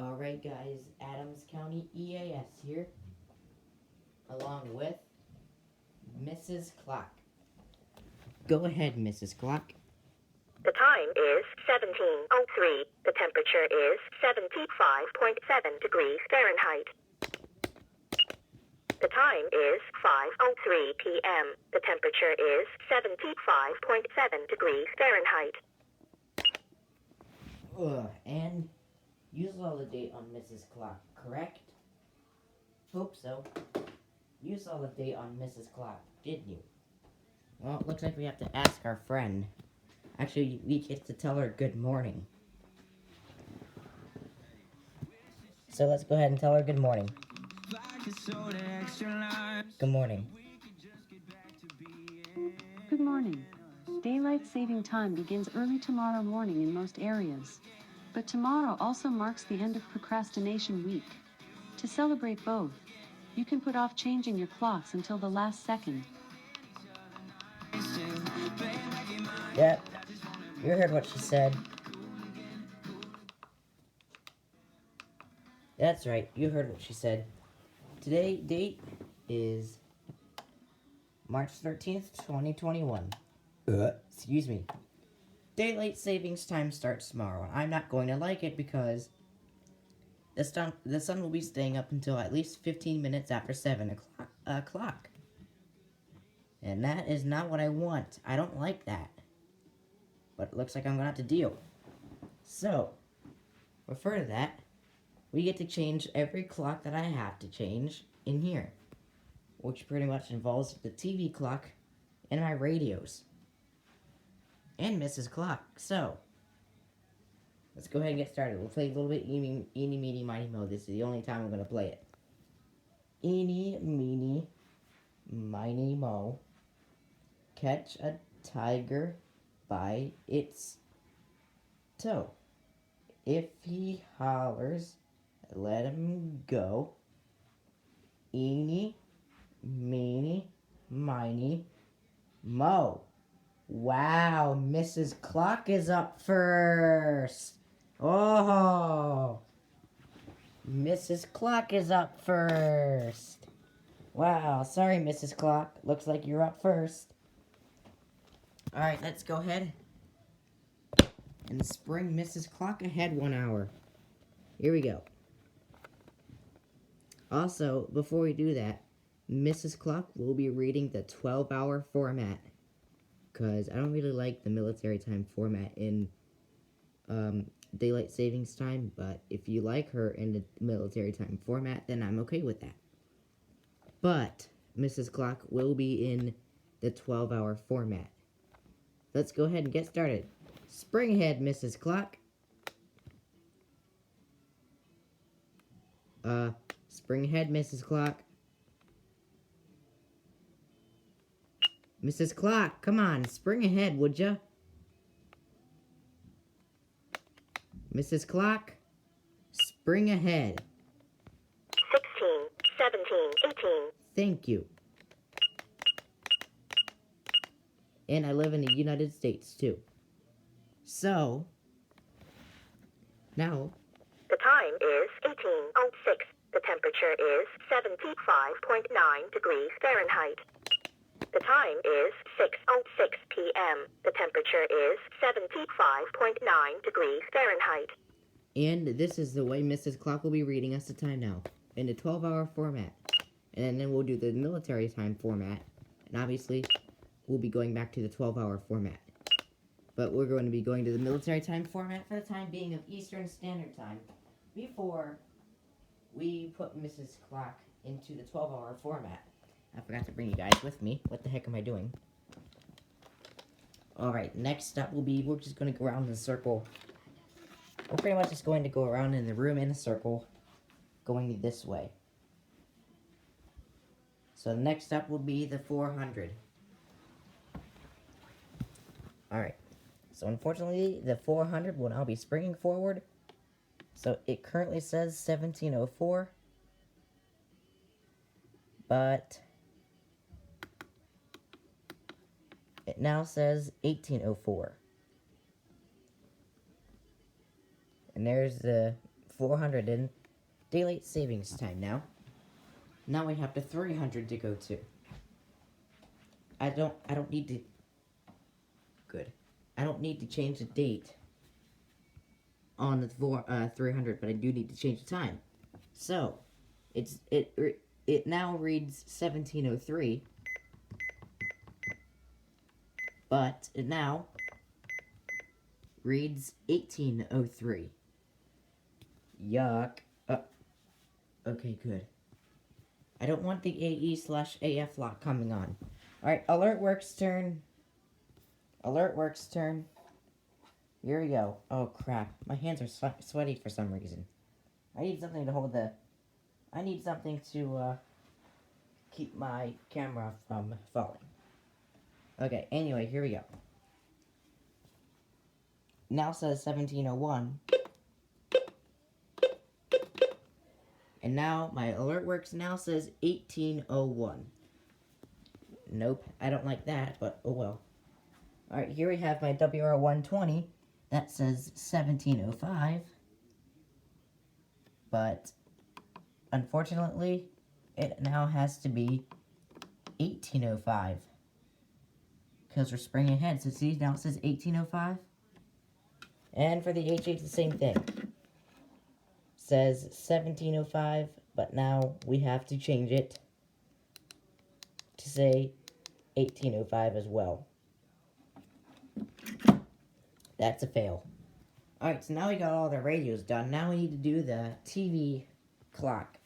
Alright guys, Adams County EAS here, along with Mrs. Clock. Go ahead, Mrs. Clock. The time is 17:03. The temperature is 75.7 degrees Fahrenheit. The time is 5:03 p.m. The temperature is 75.7 degrees Fahrenheit. And you saw the date on Mrs. Clock, correct? Hope so. You saw the date on Mrs. Clock, didn't you? Well, it looks like we have to ask our friend. Actually, we get to tell her good morning. So let's go ahead and tell her good morning. Good morning. Good morning. Daylight saving time begins early tomorrow morning in most areas. But tomorrow also marks the end of procrastination week. To celebrate both, you can put off changing your clocks until the last second. Yep. You heard what she said. That's right, you heard what she said. Today date is March 13th, 2021. Excuse me. Daylight savings time starts tomorrow. I'm not going to like it because the sun will be staying up until at least 15 minutes after 7 o'clock. And that is not what I want. I don't like that. But it looks like I'm going to have to deal. So, refer to that, we get to change every clock that I have to change in here, which pretty much involves the TV clock and my radios. And Mrs. Clock. So, let's go ahead and get started. We'll play a little bit Eeny, Meeny, Miny, Mo. This is the only time I'm going to play it. Eeny, Meeny, Miny, Mo. Catch a tiger by its toe. If he hollers, let him go. Eeny, Meeny, Miny, Mo. Wow, Mrs. Clock is up first. Oh, Mrs. Clock is up first. Wow, sorry, Mrs. Clock. Looks like you're up first. Alright, let's go ahead and spring Mrs. Clock ahead 1 hour. Here we go. Also, before we do that, Mrs. Clock will be reading the 12-hour format. Because I don't really like the military time format in daylight savings time, but if you like her in the military time format, then I'm okay with that. But Mrs. Clock will be in the 12-hour format. Let's go ahead and get started. Spring ahead, Mrs. Clock. Spring ahead, Mrs. Clock. Mrs. Clock, come on, spring ahead, would ya? Mrs. Clock, spring ahead. 16, 17, 18. Thank you. And I live in the United States, too. So, now... The time is 18:06. The temperature is 75.9 degrees Fahrenheit. The time is 6:06 p.m. The temperature is 75.9 degrees Fahrenheit. And this is the way Mrs. Clock will be reading us the time now, in the 12-hour format. And then we'll do the military time format. And obviously, we'll be going back to the 12-hour format. But we're going to be going to the military time format for the time being of Eastern Standard Time, before we put Mrs. Clock into the 12-hour format. I forgot to bring you guys with me. What the heck am I doing? Alright, next up will be, we're just going to go around in a circle. We're pretty much just going to go around in the room in a circle, going this way. So next up will be the 400. Alright, so unfortunately, the 400 will now be springing forward. So it currently says 1704, but it now says 1804. And there's the 400 in daylight savings time now. Now we have to 300 to go to. I don't need to. Good. I don't need to change the date on the 300, but I do need to change the time. So, it now reads 1703, but it now reads 1803. Yuck. Okay, good. I don't want the AE/AF lock coming on. Alright, Alert Works turn. Alert Works turn. Here we go. Oh, crap. My hands are sweaty for some reason. I need something to hold the... I need something to, keep my camera from falling. Okay, anyway, here we go. Now says 1701. And now my Alert Works now says 1801. Nope, I don't like that, but oh well. Alright, here we have my WR120. That says 1705. But, unfortunately, it now has to be 1805. Because we're springing ahead. So see, now it says 1805. And for the HH, the same thing. Says 1705, but now we have to change it to say 1805 as well. That's a fail. Alright, so now we got all the radios done. Now we need to do the TV clock.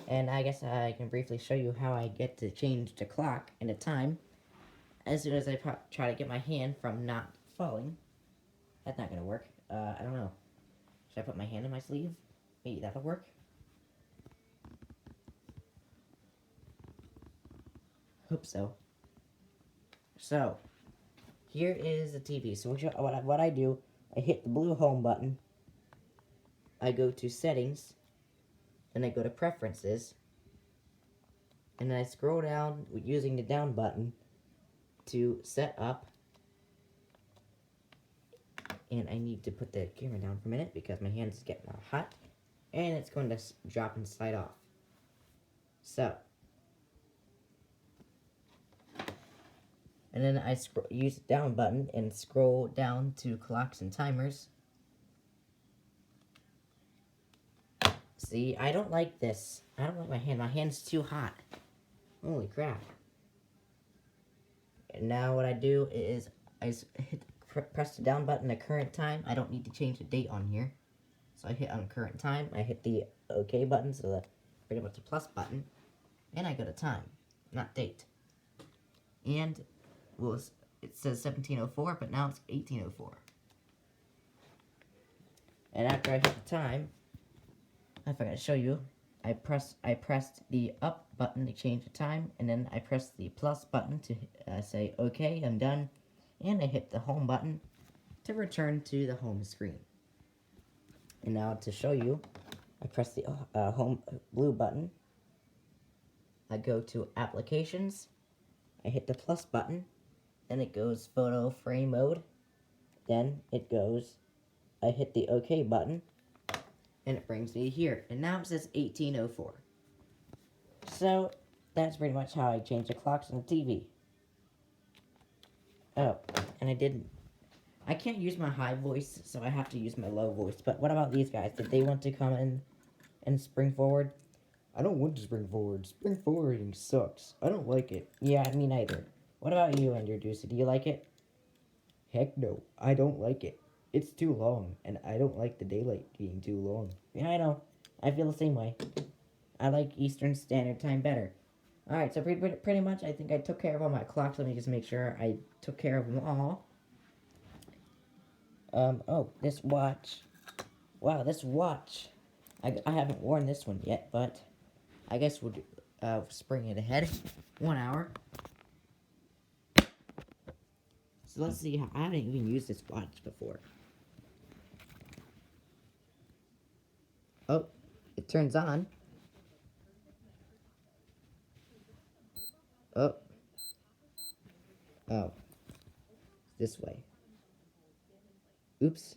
And I guess I can briefly show you how I get to change the clock and the time as soon as I try to get my hand from not falling. That's not going to work. I don't know. Should I put my hand in my sleeve? Maybe that'll work. Hope so. So, here is the TV. So what I do, I hit the blue home button. I go to settings. Then I go to preferences. And then I scroll down using the down button to set up. And I need to put the camera down for a minute because my hands is getting all hot. And it's going to drop and slide off. So. And then I use the down button and scroll down to clocks and timers. See, I don't like this. I don't like my hand. My hand's too hot. Holy crap. And now what I do is I press the down button at current time. I don't need to change the date on here. So I hit on current time. I hit the OK button, so the pretty much the plus button. And I go to time, not date. And well, it says 1704, but now it's 1804. And after I hit the time, I forgot to show you. I pressed the up button to change the time, and then I pressed the plus button to say, okay, I'm done. And I hit the home button to return to the home screen. And now to show you, I press the home blue button. I go to applications. I hit the plus button. Then it goes photo frame mode. Then it goes, I hit the OK button. And it brings me here. And now it says 1804. So, that's pretty much how I change the clocks on the TV. Oh, and I can't use my high voice, so I have to use my low voice. But what about these guys? Did they want to come in and spring forward? I don't want to spring forward. Spring forwarding sucks. I don't like it. Yeah, me neither. What about you, Andrew-Ducey? Do you like it? Heck no, I don't like it. It's too long, and I don't like the daylight being too long. Yeah, I know. I feel the same way. I like Eastern Standard Time better. Alright, so pretty much I think I took care of all my clocks. Let me just make sure I took care of them all. Oh, this watch. Wow, this watch. I haven't worn this one yet, but I guess we'll do, spring it ahead. 1 hour. So let's see, I haven't even used this watch before. Oh, it turns on. Oh. Oh. This way. Oops.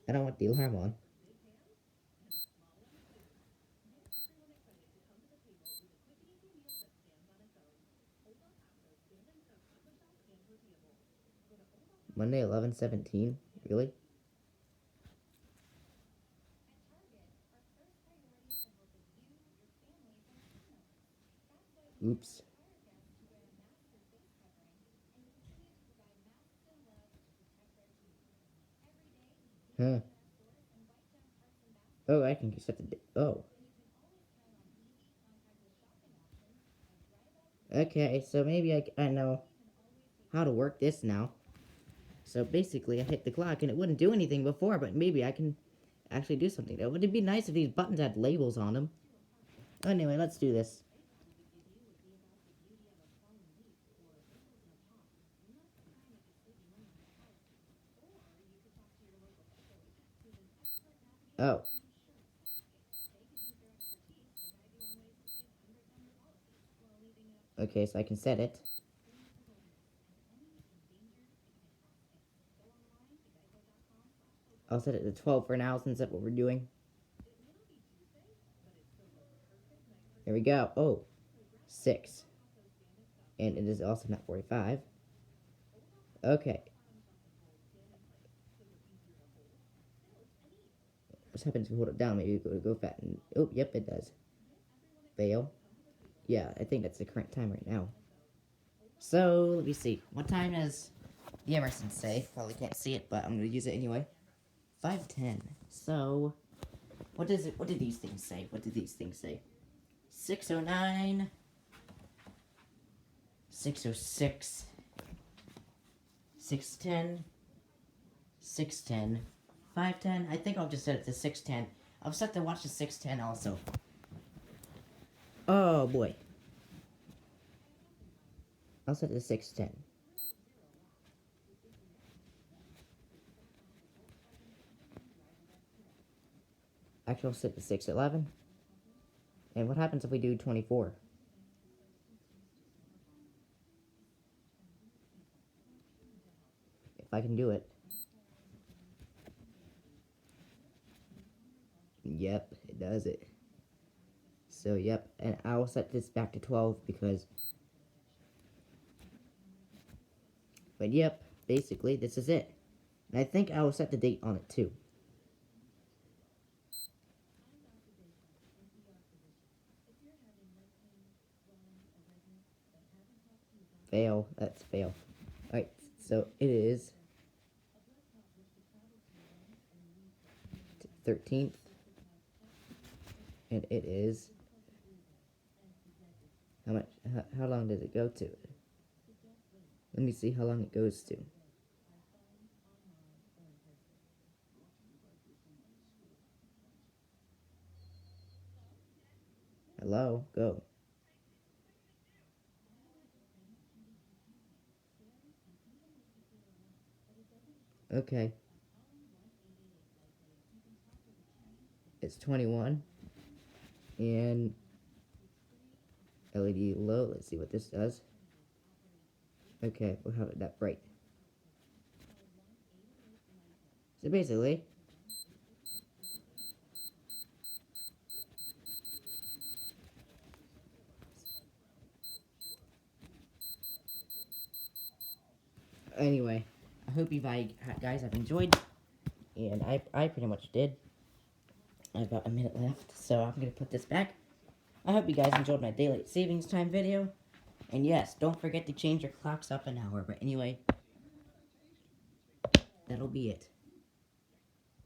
I don't want the alarm on. Monday, 11/17? Really? Oops. Huh. Oh, I can set the... Oh. Okay, so maybe I know how to work this now. So basically, I hit the clock and it wouldn't do anything before, but maybe I can actually do something. It would be nice if these buttons had labels on them. Anyway, let's do this. Oh. Okay, so I can set it. I'll set it to 12 for now since that's what we're doing. There we go. Oh, 6. And it is also not 45. Okay. What happens if we hold it down? Maybe it will go fat and... Oh, yep, it does. Fail. Yeah, I think that's the current time right now. So, let me see. What time does the Emerson say? Probably can't see it, but I'm going to use it anyway. 5:10. So, what does it? What did these things say? What did these things say? 6:09. 6:06. 6:10. 6:10. 5:10. I think I'll just set it to 6:10. I'll set the watch to 6:10 also. Oh boy. I'll set it to 6:10. Actually, I'll set it to 6:11. And what happens if we do 24? If I can do it. Yep, it does it. So, yep, and I will set this back to 12 because... But yep, basically, this is it. And I think I will set the date on it too. Fail. That's fail. Alright, so it is 13th. And it is... How long does it go to? Let me see how long it goes to. Hello? Go. Okay. It's 21. And LED low. Let's see what this does. Okay, we'll have it that bright. So basically, anyway, I hope you guys have enjoyed, and I pretty much did. I have about a minute left, so I'm going to put this back. I hope you guys enjoyed my daylight savings time video. And yes, don't forget to change your clocks up an hour. But anyway, that'll be it.